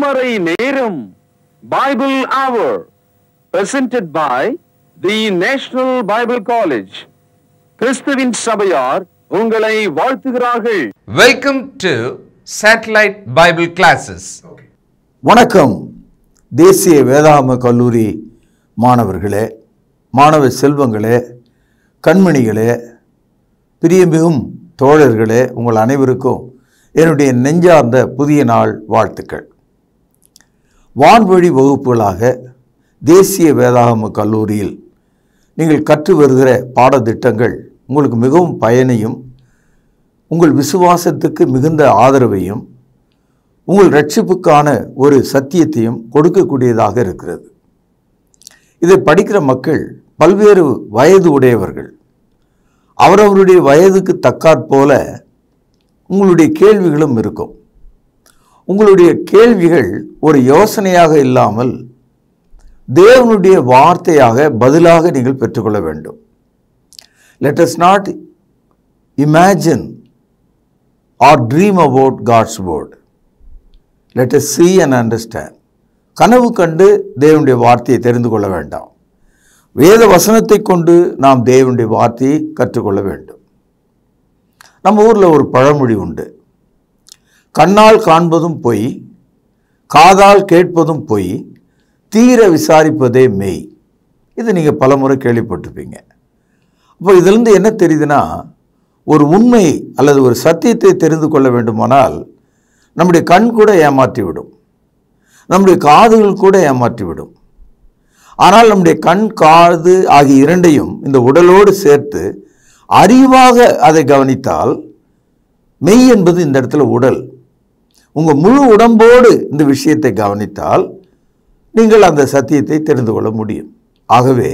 திருமறை நேரம் Bible Hour presented by the National Bible College. கிறிஸ்துவின் சபையார் உங்களை வாழ்த்துகிறார்கள். Welcome to Satellite Bible Classes. வணக்கம். தேசிய வேதாகம கல்லூரி மாணவர்களே, மாணவ செல்வங்களே, கண்மணிகளே, பிரியமிகும் தோழர்களே, உங்கள் அனைவருக்கும் என்னுடைய நெஞ்சார்ந்த புதிய நாள் வாழ்த்துக்கள். வான்வழி வகுப்புகளாக தேசிய வேதாகம கல்லூரியில் நீங்கள் கற்று வருகிற பாடத்திட்டங்கள் உங்களுக்கு மிகவும் பயனையும், உங்கள் விசுவாசத்துக்கு மிகுந்த ஆதரவையும், உங்கள் ரட்சிப்புக்கான ஒரு சத்தியத்தையும் கொடுக்கக்கூடியதாக இருக்கிறது. இதை படிக்கிற மக்கள் பல்வேறு வயது உடையவர்கள். அவரவருடைய வயதுக்கு தக்காற்போல உங்களுடைய கேள்விகளும் இருக்கும். உங்களுடைய கேள்விகள் ஒரு யோசனையாக இல்லாமல் தேவனுடைய வார்த்தையாக பதிலாக நீங்கள் பெற்றுக்கொள்ள வேண்டும். Let us not imagine or dream about God's word. Let us see and understand. கனவு கண்டு தேவனுடைய வார்த்தையை தெரிந்து கொள்ள வேண்டாம். வேத வசனத்தை கொண்டு நாம் தேவனுடைய வார்த்தையை கற்றுக்கொள்ள வேண்டும். நம்ம ஊரில் ஒரு பழமொழி உண்டு. கண்ணால் காண்பதும் பொய், காதால் கேட்பதும் பொய், தீர விசாரிப்பதே மெய். இது நீங்கள் பல முறை கேள்விப்பட்டிருப்பீங்க. அப்போ இதிலிருந்து என்ன தெரியுதுன்னா, ஒரு உண்மை அல்லது ஒரு சத்தியத்தை தெரிந்து கொள்ள வேண்டுமானால் நம்முடைய கண் கூட ஏமாற்றிவிடும், நம்முடைய காதுகள் கூட ஏமாற்றிவிடும். ஆனால் நம்முடைய கண், காது ஆகிய இரண்டையும் இந்த உடலோடு சேர்த்து அறிவாக அதை கவனித்தால், மெய் என்பது இந்த இடத்துல உடல், உங்கள் முழு உடம்போடு இந்த விஷயத்தை கவனித்தால் நீங்கள் அந்த சத்தியத்தை தெரிந்து கொள்ள முடியும். ஆகவே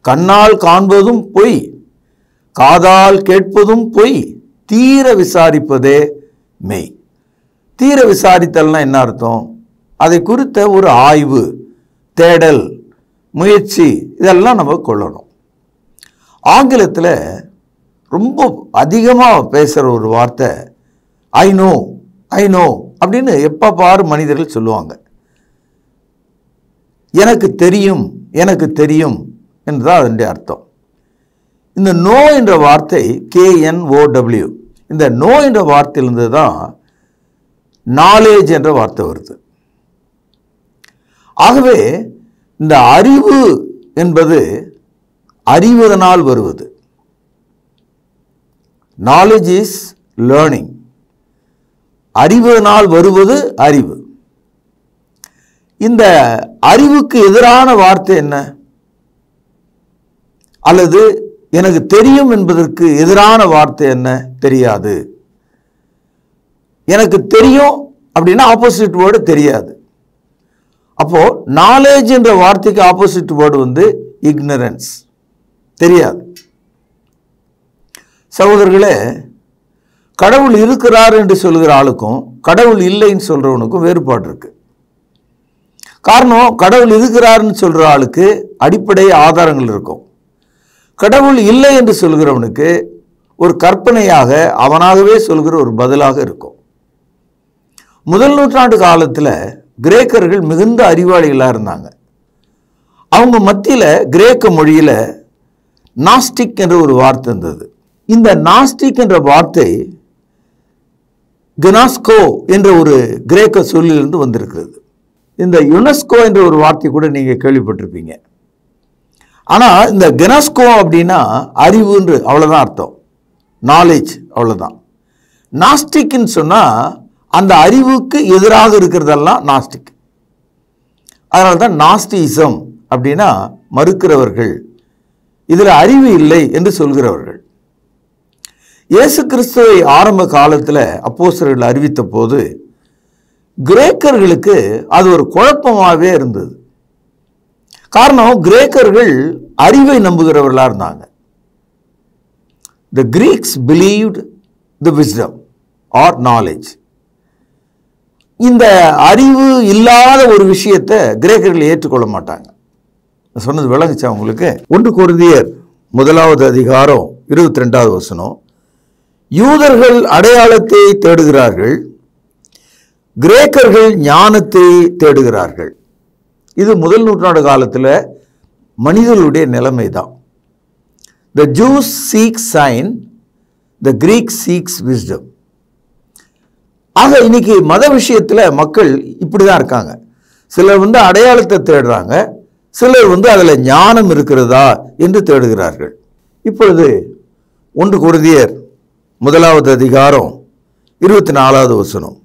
கண்ணால் காண்பதும் பொய், காதால் கேட்பதும் பொய், தீர விசாரிப்பதே மெய். தீர விசாரித்தல்னா என்ன அர்த்தம்? அதை குறித்த ஒரு ஆய்வு, தேடல், முயற்சி, இதெல்லாம் நம்ம கொள்ளணும். ஆங்கிலத்தில் ரொம்ப அதிகமாக பேசுகிற ஒரு வார்த்தை ஐ நோ அப்படின்னு எப்போ பாரு மனிதர்கள் சொல்லுவாங்க. எனக்கு தெரியும், எனக்கு தெரியும் என்றுதான் அதனுடைய அர்த்தம். இந்த நோ என்ற வார்த்தை KNOW, இந்த நோ என்ற வார்த்தையிலிருந்து தான் நாலேஜ் என்ற வார்த்தை வருது. ஆகவே இந்த அறிவு என்பது அறிவதனால் வருவது. Knowledge is learning. அறிவதனால் வருவது அறிவு. இந்த அறிவுக்கு எதிரான வார்த்தை என்ன? அல்லது எனக்கு தெரியும் என்பதற்கு எதிரான வார்த்தை என்ன? தெரியாது. எனக்கு தெரியும் அப்படின்னா ஆப்போசிட் வேர்டு தெரியாது. அப்போ நாலேஜ் என்ற வார்த்தைக்கு ஆப்போசிட் வேர்டு வந்து இக்னரன்ஸ், தெரியாது. சகோதரர்களே, கடவுள் இருக்கிறார் என்று சொல்கிற ஆளுக்கும் கடவுள் இல்லைன்னு சொல்றவனுக்கும் வேறுபாடு இருக்கு. காரணம், கடவுள் இருக்கிறார்னு சொல்ற ஆளுக்கு அடிப்படை ஆதாரங்கள் இருக்கும். கடவுள் இல்லை என்று சொல்கிறவனுக்கு ஒரு கற்பனையாக அவனாகவே சொல்கிற ஒரு பதிலாக இருக்கும். முதல் நூற்றாண்டு காலத்தில் கிரேக்கர்கள் மிகுந்த அறிவாளிகளாக இருந்தாங்க. அவங்க மத்தியில் கிரேக்க மொழியில் நாஸ்டிக் என்ற ஒரு வார்த்தை இருந்தது. இந்த நாஸ்டிக் என்ற வார்த்தை கெனாஸ்கோ என்ற ஒரு கிரேக்க சொல்லிலிருந்து வந்திருக்கிறது. இந்த யுனெஸ்கோ என்ற ஒரு வார்த்தை கூட நீங்கள் கேள்விப்பட்டிருப்பீங்க. ஆனால் இந்த கெனாஸ்கோ அப்படின்னா அறிவுன்று, அவ்வளோதான் அர்த்தம், நாலேஜ், அவ்வளோதான். நாஸ்டிக்னு சொன்னால் அந்த அறிவுக்கு எதிராக இருக்கிறதெல்லாம் நாஸ்டிக். அதனால தான் நாஸ்டிசம் அப்படின்னா மறுக்கிறவர்கள், இதில் அறிவு இல்லை என்று சொல்கிறவர்கள். இயேசு கிறிஸ்துவை ஆரம்ப காலத்தில் அப்போஸ்தலர்கள் அறிவித்த போது கிரேக்கர்களுக்கு அது ஒரு குழப்பமாகவே இருந்தது. காரணம், கிரேக்கர்கள் அறிவை நம்புகிறவர்களாக இருந்தாங்க. The Greeks believed the wisdom or knowledge. இந்த அறிவு இல்லாத ஒரு விஷயத்தை கிரேக்கர்கள் ஏற்றுக்கொள்ள மாட்டாங்க. சொன்னது விளங்குச்சா உங்களுக்கு? 1 கொரிந்தியர் 1 அதிகாரம் 22 வசனம், யூதர்கள் அடையாளத்தை தேடுகிறார்கள், கிரேக்கர்கள் ஞானத்தை தேடுகிறார்கள். இது முதல் நூற்றாண்டு காலத்தில் மனிதர்களுடைய நிலைமை தான். The Jews seek sign, the Greeks seeks wisdom. ஆக இன்னைக்கு மத விஷயத்தில் மக்கள் இப்படி தான் இருக்காங்க. சிலர் அடையாளத்தை தேடுறாங்க, சிலர் அதில் ஞானம் இருக்கிறதா என்று தேடுகிறார்கள். இப்பொழுது 1 கொரிந்தியர் 1 அதிகாரம் 24வது வசனம்.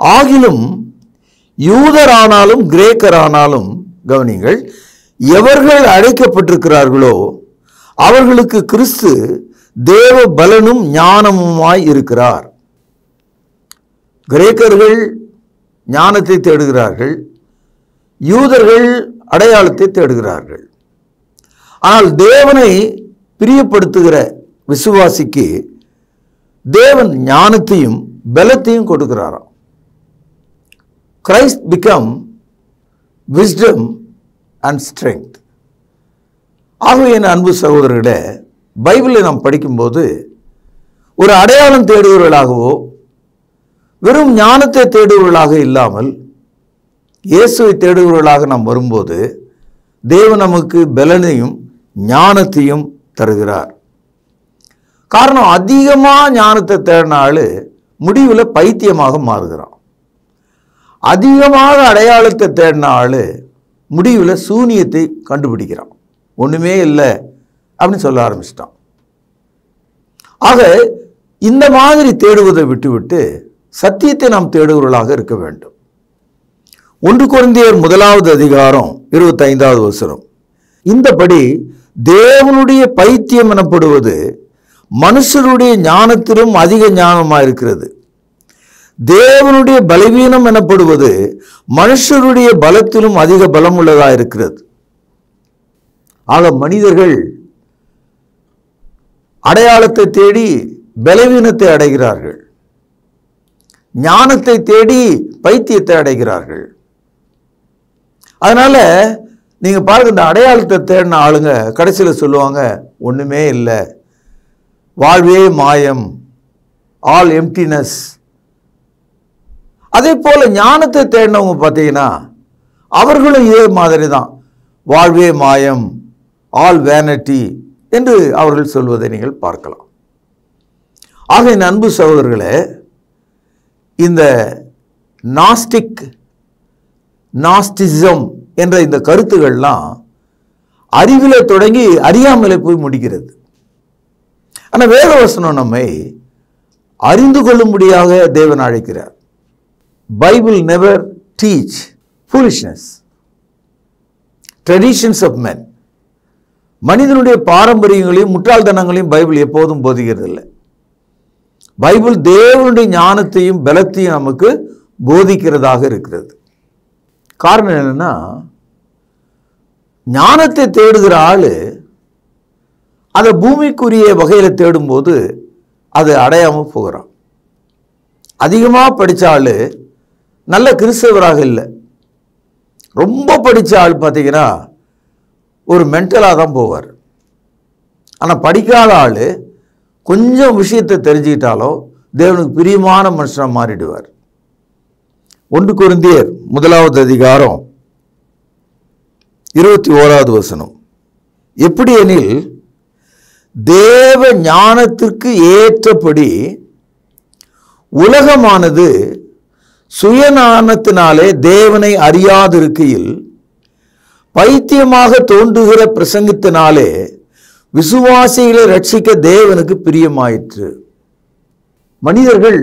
ஆகிலும் யூதரானாலும் கிரேக்கரானாலும் கவனிங்கள், எவர்கள் அழைக்கப்பட்டிருக்கிறார்களோ அவர்களுக்கு கிறிஸ்து தேவ பலனும் ஞானமுமாய் இருக்கிறார். கிரேக்கர்கள் ஞானத்தை தேடுகிறார்கள், யூதர்கள் அடையாளத்தை தேடுகிறார்கள். ஆனால் தேவனை பிரியப்படுத்துகிற விசுவாசிக்கு தேவன் ஞானத்தையும் பலத்தையும் கொடுக்கிறாராம். Christ become wisdom and strength. ஆகவே என் அன்பு சகோதரர்களே, பைபிளை நாம் படிக்கும்போது ஒரு அடையாளம் தேடுவர்களாகவோ வெறும் ஞானத்தை தேடுவர்களாக இல்லாமல் இயேசுவை தேடுவர்களாக நாம் வரும்போது தேவன் நமக்கு பலனையும் ஞானத்தையும் தருகிறார். காரணம், அதிகமாக ஞானத்தை தேடின ஆள் முடிவில் பைத்தியமாக மாறுகிறான். அதிகமாக அடையாளத்தை தேடின ஆள் முடிவில் சூனியத்தை கண்டுபிடிக்கிறான். ஒன்றுமே இல்லை அப்படின்னு சொல்ல ஆரம்பிச்சிட்டான். ஆக இந்த மாதிரி தேடுவதை விட்டுவிட்டு சத்தியத்தை நாம் தேடுவர்களாக இருக்க வேண்டும். 1 கொரிந்தியர் 1 அதிகாரம் 25வது வசனம். இந்தபடி தேவனுடைய பைத்தியம் எனப்படுவது மனுஷருடைய ஞானத்திலும் அதிக ஞானமாக இருக்கிறது. தேவனுடைய பலவீனம் எனப்படுவது மனுஷருடைய பலத்திலும் அதிக பலம் உள்ளதாக இருக்கிறது. ஆக மனிதர்கள் அடையாளத்தை தேடி பலவீனத்தை அடைகிறார்கள், ஞானத்தை தேடி பைத்தியத்தை அடைகிறார்கள். அதனால நீங்க பாருங்க, இந்த அடையாளத்தை தேடின ஆளுங்க கடைசியில் சொல்லுவாங்க, ஒண்ணுமே இல்லை, வாழ்வே மாயம், ஆல் எம்டினஸ். அதே போல ஞானத்தை தேடினவங்க பார்த்தீங்கன்னா அவர்களும் இதே மாதிரி தான், வாழ்வே மாயம், ஆல் வேனிட்டி என்று அவர்கள் சொல்வதை நீங்கள் பார்க்கலாம். ஆக என் அன்பு சகோதரர்களே, இந்த நாஸ்டிசம் என்ற இந்த கருத்துக்கள்லாம் அறிவிலே தொடங்கி அறியாமலே போய் முடிக்கிறது. ஆனால் வேதவசனம் நம்மை அறிந்து கொள்ளும்படியாக தேவன் அழைக்கிறார். Bible never teach foolishness, traditions of men. மனிதனுடைய பாரம்பரியங்களையும் முட்டாள்தனங்களையும் பைபிள் எப்போதும் போதிக்கிறது இல்லை. பைபிள் தேவனுடைய ஞானத்தையும் பலத்தையும் நமக்கு போதிக்கிறதாக இருக்கிறது. காரணம் என்னன்னா, ஞானத்தை தேடுகிற ஆளு அதை பூமிக்குரிய வகையில் தேடும்போது அது அடையாமல் போகிறான். அதிகமாக படித்த ஆள் நல்ல கிறிஸ்தவராக இல்லை, ரொம்ப படித்த ஆள் பார்த்தீங்கன்னா ஒரு மென்டலாக தான் போவார். ஆனால் படிக்காத ஆள் கொஞ்சம் விஷயத்தை தெரிஞ்சுக்கிட்டாலும் தேவனுக்கு பிரியமான மனுஷனாக மாறிடுவார். 1 கொரிந்தியர் 1 அதிகாரம் 21வது வசனம். எப்படி எனில், தேவ ஞானத்திற்கு ஏற்றபடி உலகமானது சுயஞானத்தினாலே தேவனை அறியாதிருக்கையில் பைத்தியமாக தோன்றுகிற பிரசங்கத்தினாலே விசுவாசிகளை ரட்சிக்க தேவனுக்கு பிரியமாயிற்று. மனிதர்கள்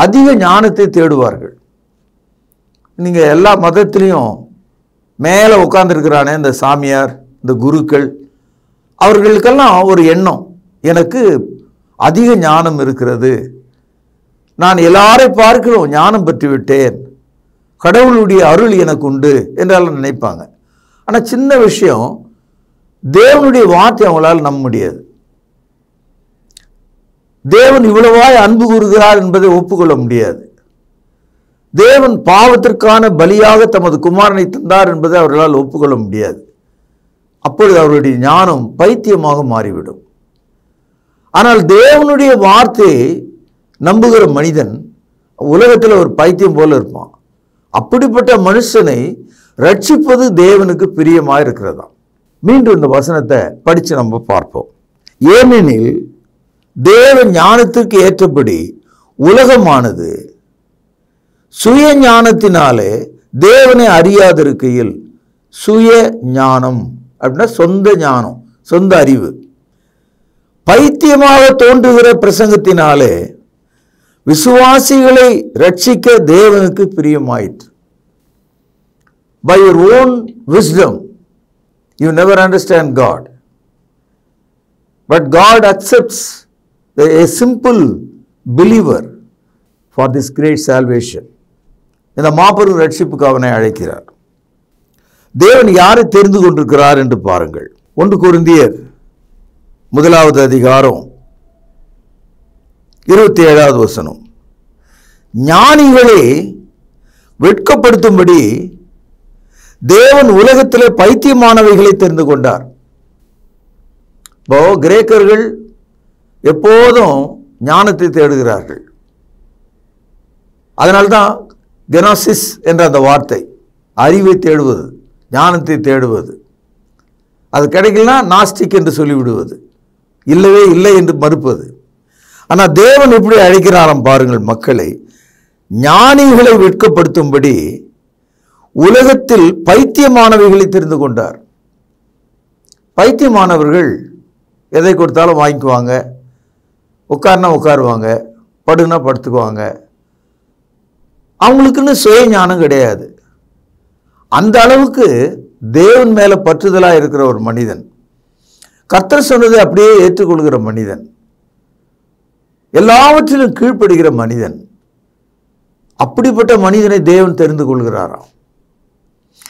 அதிக ஞானத்தை தேடுவார்கள். நீங்க எல்லா மதத்திலையும் மேலே உட்கார்ந்துருக்கிறானே இந்த சாமியார், இந்த குருக்கள், அவர்களுக்கெல்லாம் ஒரு எண்ணம், எனக்கு அதிக ஞானம் இருக்கிறது, நான் எல்லாரை பார்க்கிறோம் ஞானம் பெற்று விட்டேன், கடவுளுடைய அருள் எனக்கு உண்டு என்றெல்லாம் நினைப்பாங்க. ஆனால் சின்ன விஷயம், தேவனுடைய வார்த்தை அவங்களால் நம்ப முடியாது. தேவன் இவ்வளவாய் அன்பு கூறுகிறார் என்பதை ஒப்புக்கொள்ள முடியாது. தேவன் பாவத்திற்கான பலியாக தமது குமாரனை தந்தார் என்பதை அவர்களால் ஒப்புக்கொள்ள முடியாது. அப்பொழுது அவருடைய ஞானம் பைத்தியமாக மாறிவிடும். ஆனால் தேவனுடைய வார்த்தையை நம்புகிற மனிதன் உலகத்தில் ஒரு பைத்தியம் போல இருப்பான். அப்படிப்பட்ட மனுஷனை ரட்சிப்பது தேவனுக்கு பிரியமாக இருக்கிறதா. மீண்டும் இந்த வசனத்தை படித்து நம்ம பார்ப்போம். ஏனெனில் தேவ ஞானத்திற்கு ஏற்றபடி உலகமானது சுய ஞானத்தினாலே தேவனை அறியாதிருக்கையில், சுய ஞானம் அப்படின்னா சொந்த ஞானம், சொந்த அறிவு, பைத்தியமாக தோன்றுகிற பிரசங்கத்தினாலே விசுவாசிகளை ரட்சிக்க தேவனுக்கு பிரியமாயிற்று. By your own wisdom, you never understand God. But God accepts a simple believer for this great salvation. இந்த மாபெரும் ரட்சிப்புக்கு அவனை அழைக்கிறார். தேவன் யாரை தெரிந்து கொண்டிருக்கிறார் என்று பாருங்கள். 1 கொரிந்தியர் 1வது அதிகாரம் 27வது வசனம். ஞானிகளை வெட்கப்படுத்தும்படி தேவன் உலகத்திலே பைத்தியமானவைகளை தெரிந்து கொண்டார். இப்போ கிரேக்கர்கள் எப்போதும் ஞானத்தை தேடுகிறார்கள். அதனால்தான் கெனோசிஸ் என்ற அந்த வார்த்தை, அறிவை தேடுவது, ஞானத்தை தேடுவது. அது கிடைக்கலனா நாஸ்டிக் என்று சொல்லிவிடுவது, இல்லவே இல்லை என்று மறுப்பது. ஆனால் தேவன் எப்படி அழைக்கிறாராம் பாருங்கள் மக்களை, ஞானிகளை வெட்கப்படுத்தும்படி உலகத்தில் பைத்தியமானவைகளை தெரிந்து கொண்டார். பைத்தியமானவர்கள் எதை கொடுத்தாலும் வாங்கிக்குவாங்க, உட்கார்னா உட்காருவாங்க, படுனா படுத்துக்குவாங்க. அவங்களுக்குன்னு சுய ஞானம் கிடையாது. அந்த அளவுக்கு தேவன் மேலே பற்றுதலாக இருக்கிற ஒரு மனிதன், கர்த்தர் சொன்னதை அப்படியே ஏற்றுக்கொள்கிற மனிதன், எல்லாவற்றிலும் கீழ்ப்படுகிற மனிதன், அப்படிப்பட்ட மனிதனை தேவன் தெரிந்து கொள்கிறாராம்.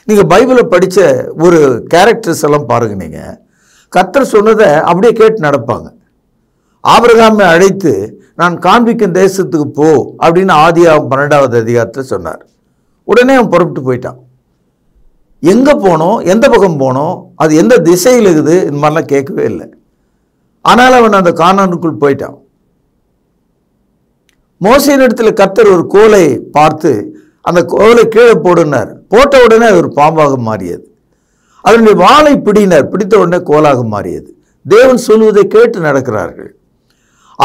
நீங்கள் பைபிளை படித்த ஒரு கேரக்டர்ஸ் எல்லாம் பாருங்க. நீங்கள் கர்த்தர் சொன்னதை அப்படியே கேட்டு நடப்பாங்க. ஆபிரகாமை அழைத்து நான் காண்பிக்கும் தேசத்துக்கு போ அப்படின்னு ஆதியாகமம் 12வது அதிகாரத்தில் சொன்னார். உடனே அவன் புறப்பட்டு போயிட்டான். எங்கே போனோம், எந்த பக்கம் போனோம், அது எந்த திசையில் இருக்குது, இந்த மாதிரிலாம் கேட்கவே இல்லை. ஆனால் அவன் அந்த கானானுக்குள் போயிட்டான். மோசேயின் இடத்துல கர்த்தர் ஒரு கோலை பார்த்து அந்த கோலை கீழே போடுனார். போட்ட உடனே அது ஒரு பாம்பாக மாறியது. அதனுடைய வாளை பிடினார், பிடித்த உடனே கோலாக மாறியது. தேவன் சொல்வதை கேட்டு நடக்கிறார்கள்.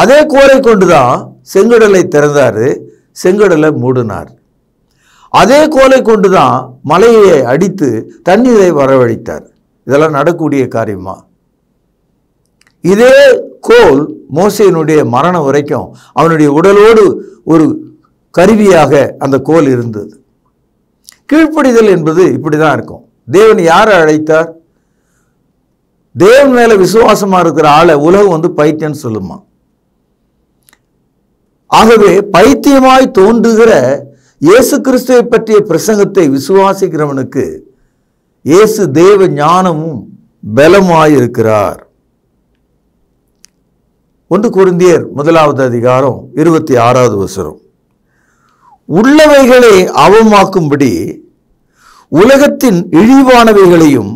அதே கோலை கொண்டுதான் செங்கடலை திறந்தார், செங்கடலை மூடினார். அதே கோலை கொண்டுதான் மலையை அடித்து தண்ணீரை வரவழைத்தார். இதெல்லாம் நடக்கக்கூடிய காரியமா? இதே கோல் மோசேயினுடைய மரணம் வரைக்கும் அவனுடைய உடலோடு ஒரு கருவியாக அந்த கோல் இருந்தது. கீழ்ப்படிதல் என்பது இப்படிதான் இருக்கும். தேவன் யாரை அழைத்தார்? தேவன் மேல விசுவாசமா இருக்கிற ஆளை உலகம் பைத்தியம்னு சொல்லுமா. ஆகவே பைத்தியமாய் தோன்றுகிற இயேசு கிறிஸ்துவை பற்றிய பிரசங்கத்தை விசுவாசிக்கிறவனுக்கு இயேசு தேவ ஞானமும் பலமாயிருக்கிறார். 1 கொரிந்தியர் 1வது அதிகாரம் 26வது வசனம். உள்ளவைகளை அவமாக்கும்படி உலகத்தின் இழிவானவைகளையும்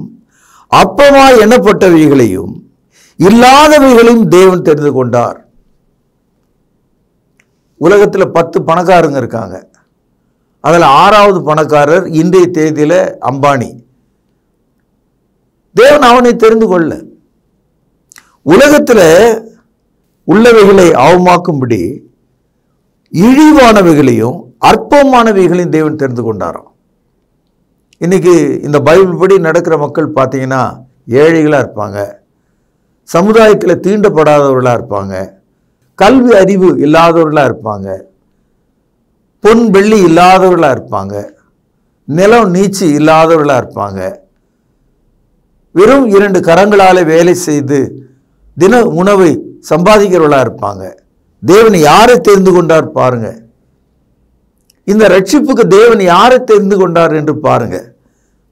அப்பமாய் எண்ணப்பட்டவைகளையும் இல்லாதவைகளையும் தேவன் தெரிந்து கொண்டார். உலகத்தில் 10 பணக்காரங்க இருக்காங்க. அதில் 6வது பணக்காரர் இன்றைய தேதியில் அம்பானி. தேவன் அவனை தெரிந்து கொள்ள உலகத்தில் உள்ளவைகளை அவமாக்கும்படி இழிவானவைகளையும் அற்பமானவைகளையும் தேவன் தெரிந்து கொண்டாராம். இன்னைக்கு இந்த பைபிள் படி நடக்கிற மக்கள் பார்த்தீங்கன்னா ஏழைகளாக இருப்பாங்க, சமுதாயத்தில் தீண்டப்படாதவர்களாக இருப்பாங்க, கல்வி அறிவு இல்லாதவர்களாக இருப்பாங்க, பொன் வெள்ளி இல்லாதவர்களாக இருப்பாங்க, நிலம் நீச்சி இல்லாதவர்களாக இருப்பாங்க, வெறும் 2 கரங்களால் வேலை செய்து தின உணவை சம்பாதிக்கிறவர்களாக இருப்பாங்க. தேவன் யாரை தெரிந்து கொண்டார் பாருங்க. இந்த ரட்சிப்புக்கு தேவன் யாரை தெரிந்து கொண்டார் என்று பாருங்க.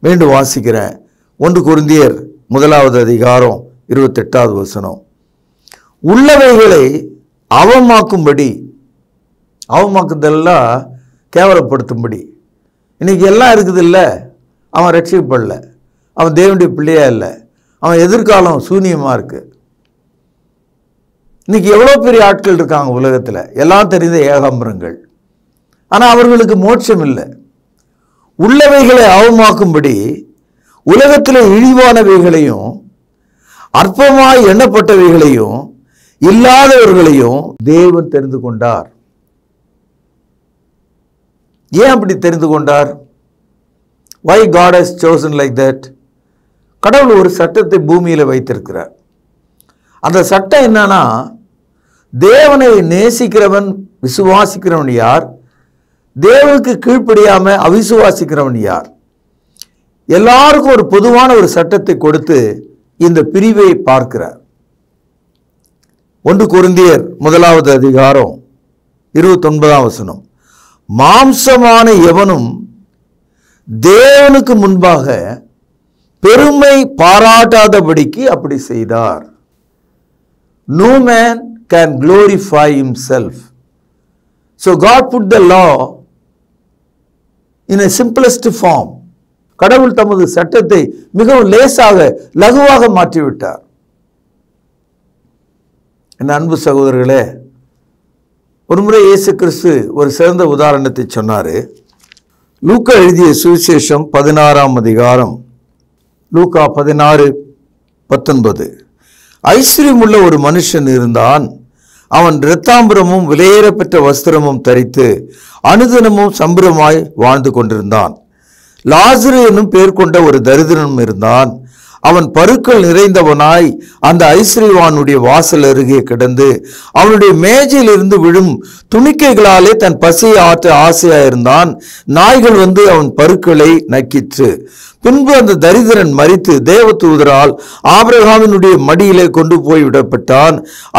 மீண்டும் வாசிக்கிறேன். 1 கொரிந்தியர் 1வது அதிகாரம் 28வது வசனம். உள்ளவைகளை அவமாக்கும்படி, அவமாக்குதெல்லாம் கேவலப்படுத்தும்படி. இன்னைக்கு எல்லாம் இருக்குது இல்லை, அவன் ரட்சிக்கப்படல, அவன் தேவனுடைய பிள்ளையா இல்லை, அவன் எதிர்காலம் சூனியமாக இருக்கு. இன்னைக்கு எவ்வளோ பெரிய ஆட்கள் இருக்காங்க உலகத்தில், எல்லாம் தெரிந்த ஏகாம்பரங்கள். ஆனால் அவர்களுக்கு மோட்சம் இல்லை. உள்ளவைகளை அவமாக்கும்படி உலகத்தில் இழிவானவைகளையும் அற்பமாய் எண்ணப்பட்டவைகளையும் இல்லாதவர்களையும் தேவன் தெரிந்து கொண்டார். ஏன் அப்படி தெரிந்து கொண்டார்? Why God has chosen like that? கடவுள் ஒரு சட்டத்தை பூமியில் வைத்திருக்கிறார். அந்த சட்டம் என்னன்னா, தேவனை நேசிக்கிறவன் விசுவாசிக்கிறவன் யார், தேவனுக்கு கீழ்ப்படியாம அவிசுவாசிக்கிறவன் யார், எல்லாருக்கும் ஒரு பொதுவான ஒரு சட்டத்தை கொடுத்து இந்த பிரிவை பார்க்கிறார். 1 கொரிந்தியர் 1வது அதிகாரம் 29ஆம் வசனம், மாம்சமான எவனும் தேவனுக்கு முன்பாக பெருமை பாராட்டாதபடிக்கு அப்படி செய்தார். No man can glorify himself. So God put the law in a simplest form. கடவுள் தமது சட்டத்தை மிகவும் லேசாக லகுவாக மாற்றிவிட்டார். என் அன்பு சகோதரர்களே, ஒருமுறை இயேசு கிறிஸ்து ஒரு சிறந்த உதாரணத்தை சொன்னார். லூக்கா எழுதிய சுவிசேஷம் 16ஆம் அதிகாரம், லூக்கா 16:19. ஐஸ்வர்யமுள்ள ஒரு மனுஷன் இருந்தான். அவன் இரத்தாம்பரமும் விலையேறப்பெற்ற வஸ்திரமும் தரித்து அனுதினமும் சம்பரமாய் வாழ்ந்து கொண்டிருந்தான். லாசரு என்னும் பேர் கொண்ட ஒரு தரித்திரனும் இருந்தான். அவன் பருக்கள் நிறைந்தவனாய் அந்த ஐஸ்வர்யவானுடைய வாசல் அருகே கிடந்து அவனுடைய மேஜையிலிருந்து விழும் துணிக்கைகளாலே தன் பசியை ஆற்ற ஆசையாயிருந்தான். நாய்கள் வந்து அவன் பருக்களை நக்கிற்று. பின்பு அந்த தரித்திரன் மரித்து தேவதூதரால் ஆபிரகாமினுடைய மடியிலே கொண்டு போய் விடப்பட்டான்.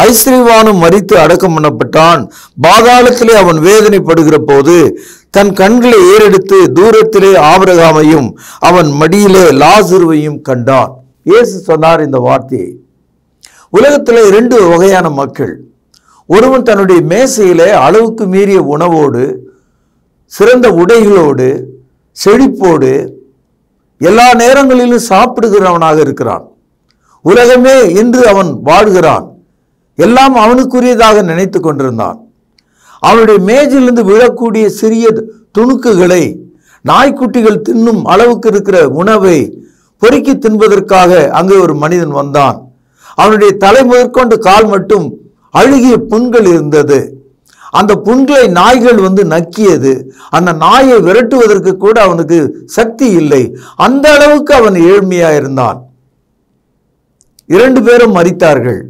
ஐஸ்வர்யவானும் மரித்து அடக்கம் பண்ணப்பட்டான். பாதாளத்திலே அவன் வேதனைப்படுகிற போது தன் கண்களை ஏறெடுத்து தூரத்திலே ஆபிரகாமையும் அவன் மடியிலே லாசருவையும் கண்டான். இயேசு சொன்னார் இந்த வார்த்தையை. உலகத்தில் 2 வகையான மக்கள். ஒருவன் தன்னுடைய மேசையிலே அளவுக்கு மீறிய உணவோடு, சிறந்த உடைகளோடு, செழிப்போடு எல்லா நேரங்களிலும் சாப்பிடுகிறவனாக இருக்கிறான். உலகமே என்று அவன் வாழ்கிறான். எல்லாம் அவனுக்குரியதாக நினைத்து கொண்டிருந்தான். அவனுடைய மேஜிலிருந்து விழக்கூடிய சிறிய துணுக்குகளை, நாய்க்குட்டிகள் தின்னும் அளவுக்கு இருக்கிற உணவை பொறுக்கி தின்பதற்காக அங்கே ஒரு மனிதன் வந்தான். அவனுடைய தலை முதற்கொண்டு கால் மட்டும் அழுகிய புண்கள் இருந்தது. அந்த புண்களை நாய்கள் வந்து நக்கியது. அந்த நாயை விரட்டுவதற்கு கூட அவனுக்கு சக்தி இல்லை. அந்த அளவுக்கு அவன் ஏழ்மையா இருந்தான். 2 பேரும் மரித்தார்கள்.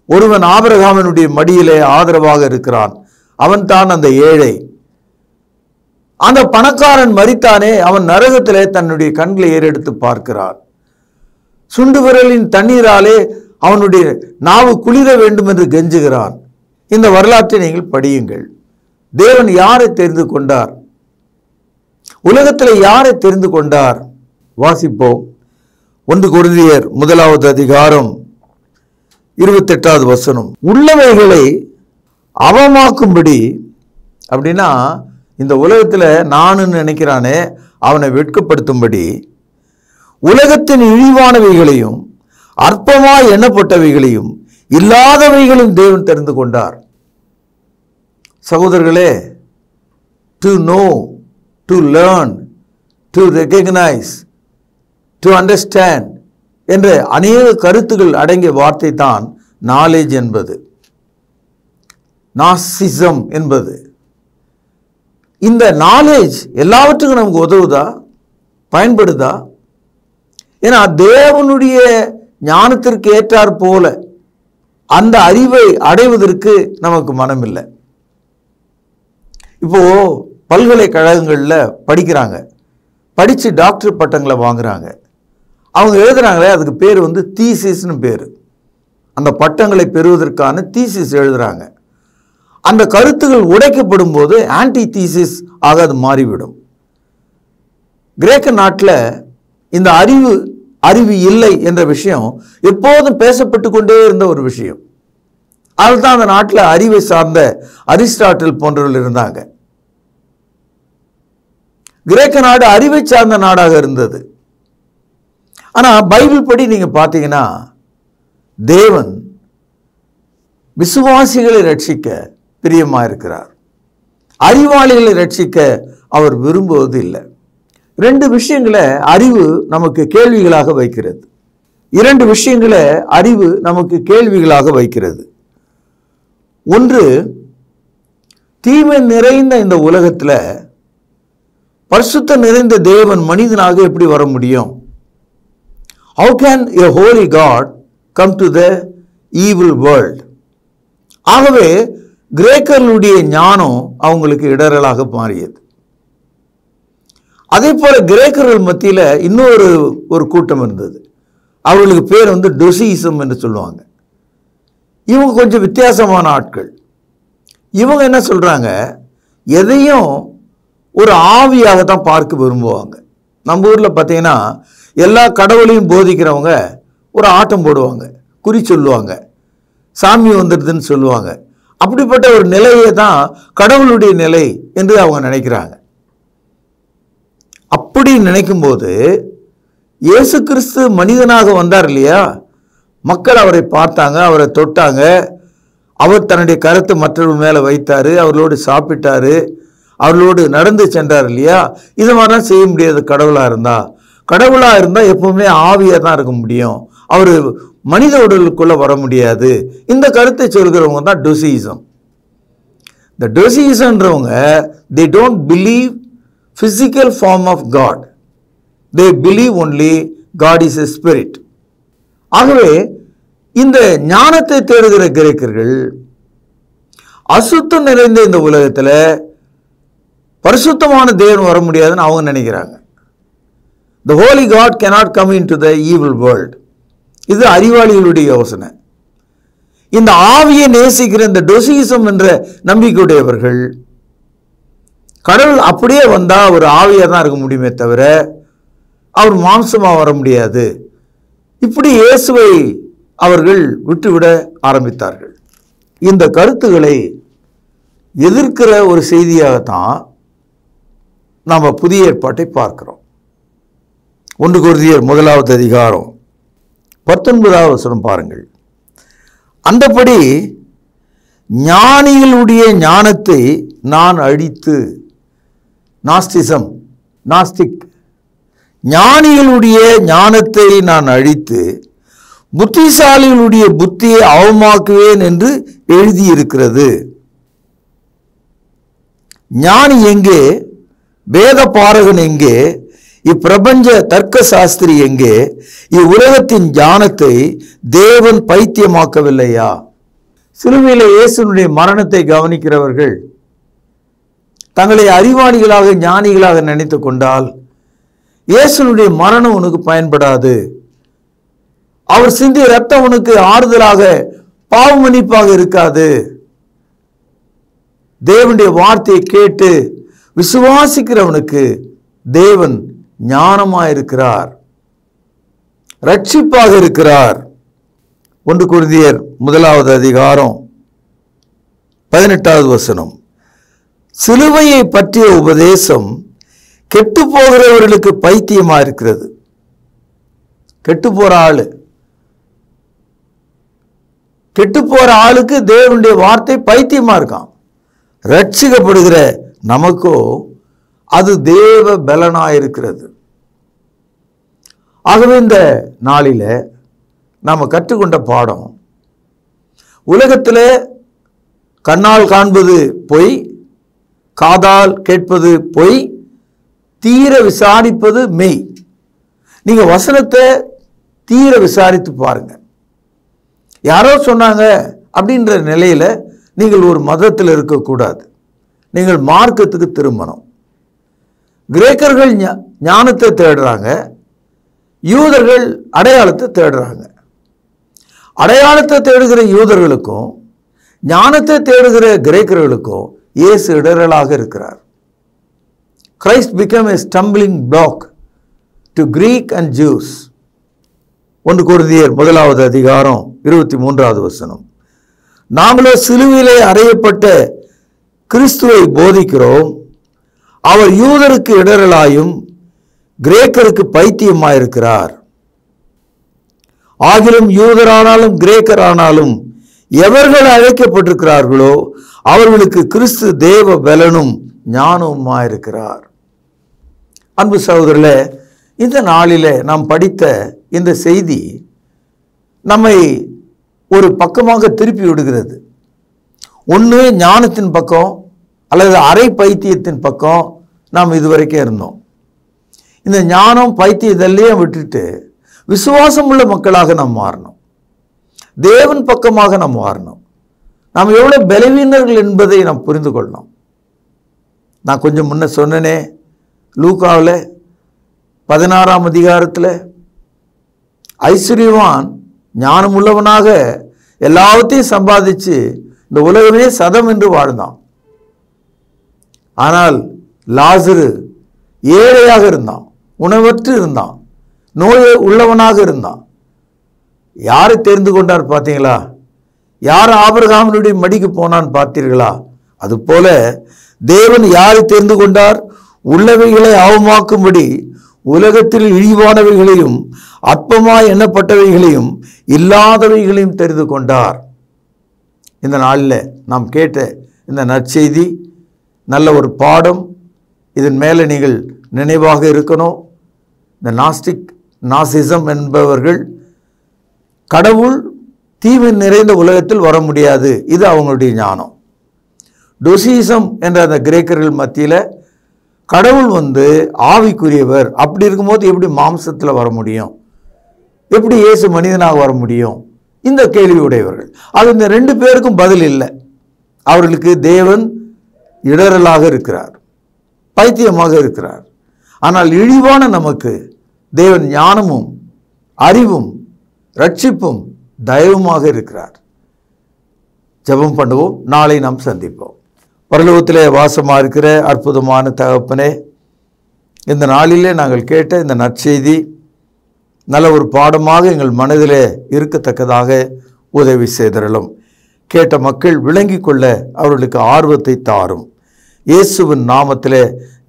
ஒருவன் ஆபிரகாமினுடைய மடியிலே ஆதரவாக இருக்கிறான். அவன் தான் அந்த ஏழை. அந்த பணக்காரன் மரித்தானே, அவன் நரகத்திலே தன்னுடைய கண்களை ஏறெடுத்து பார்க்கிறான். சுண்டு விரலின் தண்ணீராலே அவனுடைய நாவு குளிர வேண்டும் என்று கெஞ்சுகிறான். இந்த வரலாற்றை நீங்கள் படியுங்கள். தேவன் யாரை தெரிந்து கொண்டார்? உலகத்தில் யாரை தெரிந்து கொண்டார்? வாசிப்போம். 1 கொரிந்தியர் 1வது அதிகாரம் 28வது வசனம். உள்ளவைகளை அவமாக்கும்படி, அப்படின்னா இந்த உலகத்தில் நானுன்னு நினைக்கிறானே அவனை வெட்கப்படுத்தும்படி உலகத்தின் இழிவானவைகளையும் அற்பமாய் எண்ணப்பட்டவைகளையும் இல்லாதவைகளும் தேவன் தெரிந்து கொண்டார். சகோதரர்களே, to know, to learn, to recognise, to understand என்ற அநேக கருத்துக்கள் அடங்கிய வார்த்தை தான் நாலேஜ் என்பது, நாசிசம் என்பது. இந்த நாலேஜ் எல்லாவற்றுக்கும் நமக்கு உதவுதா, பயன்படுதா? ஏன்னா தேவனுடைய ஞானத்திற்கு ஏற்றார் போல அந்த அறிவை அடைவதற்கு நமக்கு மனம் இல்லை. இப்போ பல்கலைக்கழகங்களில் படிக்கிறாங்க, படித்து டாக்டர் பட்டங்களை வாங்குறாங்க. அவங்க எழுதுறாங்களே, அதுக்கு பேர் வந்து தீசிஸ்னு பேர். அந்த பட்டங்களை பெறுவதற்கான தீசிஸ் எழுதுறாங்க. அந்த கருத்துகள் உடைக்கப்படும் போது ஆன்டி தீசிஸ் ஆக அது மாறிவிடும். கிரேக்க நாட்டில் இந்த அறிவு இல்லை என்ற விஷயம் எப்போதும் பேசப்பட்டு கொண்டே இருந்த ஒரு விஷயம். அதுதான் அந்த நாட்டில் அறிவை சார்ந்த அரிஸ்டாட்டில் போன்றவர்கள் இருந்தாங்க. கிரேக்க நாடு அறிவை சார்ந்த நாடாக இருந்தது. ஆனால் பைபிள் படி நீங்க பார்த்தீங்கன்னா தேவன் விசுவாசிகளை ரட்சிக்க பிரியமா இருக்கிறார். அறிவாளிகளை ரட்சிக்க அவர் விரும்புவது இல்லை. 2 விஷயங்களை அறிவு நமக்கு கேள்விகளாக வைக்கிறது. 2 விஷயங்களை அறிவு நமக்கு கேள்விகளாக வைக்கிறது. ஒன்று, தீமை நிறைந்த இந்த உலகத்தில் பரிசுத்தம் நிறைந்த தேவன் மனிதனாக எப்படி வர முடியும்? How can a holy God come to the evil world? ஆகவே கிரேக்கர்களுடைய ஞானம் அவங்களுக்கு இடரலாக மாறியது. அதே போல கிரேக்கர்கள் மத்தியில் இன்னொரு கூட்டம் இருந்தது. அவர்களுக்கு பேர் டொசிசம் என்று சொல்லுவாங்க. இவங்க கொஞ்சம் வித்தியாசமான ஆட்கள். இவங்க என்ன சொல்றாங்க, எதையும் ஒரு ஆவியாக தான் பார்க்க விரும்புவாங்க. நம்ம ஊர்ல பார்த்தீங்கன்னா எல்லா கடவுளையும் போதிக்கிறவங்க ஒரு ஆட்டம் போடுவாங்க, குறி சொல்லுவாங்க, சாமி வந்துடுதுன்னு சொல்லுவாங்க. அப்படிப்பட்ட ஒரு நிலையை தான் கடவுளுடைய நிலை என்று அவங்க நினைக்கிறாங்க. அப்படி நினைக்கும் போது இயேசு கிறிஸ்து மனிதனாக வந்தார் இல்லையா, மக்கள் அவரை பார்த்தாங்க, அவரை தொட்டாங்க, அவர் தன்னுடைய கருத்தை மற்றவர்கள் மேலே வைத்தாரு, அவர்களோடு சாப்பிட்டாரு, அவர்களோடு நடந்து சென்றார் இல்லையா. இது மாதிரிலாம் செய்ய முடியாது கடவுளாக இருந்தால் எப்பவுமே ஆவியாக தான் இருக்க முடியும், அவர் மனித உடலுக்குள்ள வர முடியாது. இந்த கருத்தை சொல்கிறவங்க தான் டொசிசம். இந்த டொசிசம்ன்றவங்க they don't believe physical form of God, they believe only God is a spirit. ஆகவே இந்த ஞானத்தை தேடுகிற கிரேக்கர்கள் அசுத்தம் நிறைந்த இந்த உலகத்தில் பரிசுத்தமான தேவன் வர முடியாதுன்னு அவங்க நினைக்கிறாங்க. The holy God cannot come into the evil world. இது அறிவாளிகளுடைய யோசனை. இந்த ஆவியை நேசிக்கிற இந்த டொசிசம் என்ற நம்பிக்கையுடையவர்கள் கடவுள் அப்படியே வந்தா ஒரு ஆவியாக தான் இருக்க முடியுமே தவிர அவர் மாம்சமா வர முடியாது, இப்படி இயேசுவை அவர்கள் விட்டுவிட ஆரம்பித்தார்கள். இந்த கருத்துக்களை எதிர்க்கிற ஒரு செய்தியாகத்தான் நாம் புதிய ஏற்பாட்டை பார்க்கிறோம். 1 கொரிந்தியர் 1வது அதிகாரம் 19வது வசனம் பாருங்கள். அந்தபடி ஞானிகளுடைய ஞானத்தை நான் அழித்து, நாஸ்டிக், ஞானிகளுடைய ஞானத்தை நான் அழித்து புத்திசாலிகளுடைய புத்தியை அவமாக்குவேன் என்று எழுதியிருக்கிறது. ஞானி எங்கே? வேத பாரகன் எங்கே? இப்பிரபஞ்ச தர்க்க சாஸ்திரி எங்கே? இவ்வுலகத்தின் ஞானத்தை தேவன் பைத்தியமாக்கவில்லையா? சிலுவையில் இயேசுனுடைய மரணத்தை கவனிக்கிறவர்கள் தங்களை அறிவாளிகளாக ஞானிகளாக நினைத்து கொண்டால் இயேசுனுடைய மரணம் உனக்கு பயன்படாது. அவர் சிந்திய ரத்தம் உனக்கு ஆறுதலாக பாவ மன்னிப்பாக இருக்காது. தேவனுடைய வார்த்தையை கேட்டு விசுவாசிக்கிறவனுக்கு தேவன் ஞானமாயிருக்கிறார், ரட்சிப்பாக இருக்கிறார். 1 கொரிந்தியர் 1வது அதிகாரம் 18வது வசனம். சிலுவையை பற்றிய உபதேசம் கெட்டு போகிறவர்களுக்கு பைத்தியமா இருக்கிறது. கெட்டு போற ஆளுக்கு தேவனுடைய வார்த்தை பைத்தியமா இருக்கான். ரட்சிக்கப்படுகிற நமக்கோ அது தேவ பலனாயிருக்கிறது. ஆகவே இந்த நாளில நாம் கற்றுக்கொண்ட பாடம், உலகத்தில் கண்ணால் காண்பது பொய், காதால் கேட்பது பொய், தீர விசாரிப்பது மெய். நீங்க வசனத்தை தீர விசாரித்து பாருங்க. யாரோ சொன்னாங்க அப்படின்ற நிலையில நீங்கள் ஒரு மதத்தில் இருக்கக்கூடாது. நீங்கள் மார்க்கத்துக்கு திரும்பணும். கிரேக்கர்கள் ஞானத்தை தேடுறாங்க, யூதர்கள் அடையாளத்தை தேடுறாங்க. அடையாளத்தை தேடுகிற யூதர்களுக்கும் ஞானத்தை தேடுகிற கிரேக்கர்களுக்கும் இயேசு இடரலாக இருக்கிறார். Christ became a stumbling block to Greek and Jews. 1 கொரிந்தியர் 1வது அதிகாரம் 23வது வசனம். நாங்களோ சிலுவையிலே அறையப்பட்ட கிறிஸ்துவை போதிக்கிறோம். அவர் யூதருக்கு இடரலாயும் கிரேக்கருக்கு பைத்தியமாயிருக்கிறார். ஆகிலும் யூதரானாலும் கிரேக்கரானாலும் எவர்கள் அழைக்கப்பட்டிருக்கிறார்களோ அவர்களுக்கு கிறிஸ்து தேவ பலனும் ஞானவுமாயிருக்கிறார். அன்பு சகோதரர்களே, இந்த நாளிலே நாம் படித்த இந்த செய்தி நம்மை ஒரு பக்கமாக திருப்பி விடுகிறது. ஒன்று ஞானத்தின் பக்கம் அல்லது அரை பைத்தியத்தின் பக்கம் நாம் இதுவரைக்கும் இருந்தோம். இந்த ஞானம் பைத்தியத்தெல்லாம் விட்டுட்டு விசுவாசம் உள்ள மக்களாக நாம் மாறணும். தேவன் பக்கமாக நாம் மாறணும். நாம் எவ்வளவு பலவீனர்கள் என்பதை நாம் புரிந்து கொள்ளணும். நான் கொஞ்சம் முன்ன சொன்னனே, லூக்காவில் 16ஆம் அதிகாரத்தில் ஐஸ்வர்யவான் ஞானமுள்ளவனாக எல்லாவற்றையும் சம்பாதிச்சு இந்த உலகமே சதம் என்று வாழ்ந்தான். ஆனால் லாசரு ஏழையாக இருந்தான், உணவற்று இருந்தான், நோய் உள்ளவனாக இருந்தான். யாரை தெரிந்து கொண்டார் பார்த்தீங்களா? யார் ஆபிரகாமினுடைய மடிக்கு போனான்னு பார்த்தீர்களா? அதுபோல தேவன் யாரை தெரிந்து கொண்டார்? உள்ளவைகளை அவமாக்கும்படி உலகத்தில் இழிவானவைகளையும் அற்பமாய் எண்ணப்பட்டவைகளையும் இல்லாதவைகளையும் தெரிந்து கொண்டார். இந்த நாளில் நாம் கேட்ட இந்த நற்செய்தி நல்ல ஒரு பாடம். இதன் மேலே நீங்கள் நினைவாக இருக்கணும். இந்த நாசிசம் என்பவர்கள் கடவுள் தீமை நிறைந்த உலகத்தில் வர முடியாது, இது அவங்களுடைய ஞானம். டொசிசம் என்ற அந்த கிரேக்கர்கள் மத்தியில் கடவுள் ஆவிக்குரியவர், அப்படி இருக்கும்போது எப்படி மாம்சத்தில் வர முடியும், எப்படி இயேசு மனிதனாக வர முடியும், இந்த கேள்வி உடையவர்கள். அது இந்த ரெண்டு பேருக்கும் பதில் இல்லை. அவர்களுக்கு தேவன் இடரலாக இருக்கிறார், பைத்தியமாக இருக்கிறார். ஆனால் இழிவான நமக்கு தேவன் ஞானமும் அறிவும் ரட்சிப்பும் தயவுமாக இருக்கிறார். ஜெபம் பண்ணுவோம். நாளை நாம் சந்திப்போம். பரலோகத்திலே வாசமாக இருக்கிற அற்புதமான தகப்பனே, இந்த நாளிலே நாங்கள் கேட்ட இந்த நற்செய்தி நல்ல ஒரு பாடமாக எங்கள் மனதிலே இருக்கத்தக்கதாக உதவி செய்தரலும். கேட்ட மக்கள் விளங்கி கொள்ள அவர்களுக்கு ஆர்வத்தை தாரும். இயேசுவின் நாமத்திலே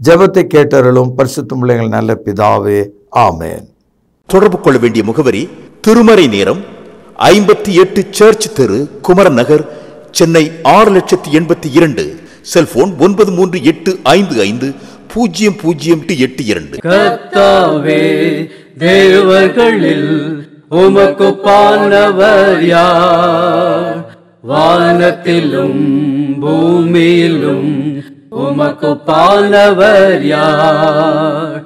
ஜெபத்தை கேட்டருளும். பரிசுத்தமுள்ள எங்கள் நல்ல பிதாவே, ஆமென். தொடர்பு கொள்ள வேண்டிய முகவரி: திருமறை நேரம், 58 சர்ச் தெரு, குமரன் நகர், சென்னை 6,82,000. செல்போன் 9385500882. கர்த்தாவே, தேவர்களில் உமக்குப்பானவர் யார்? வானத்திலும் பூமியிலும் உமக்குப்பானவர் யார்?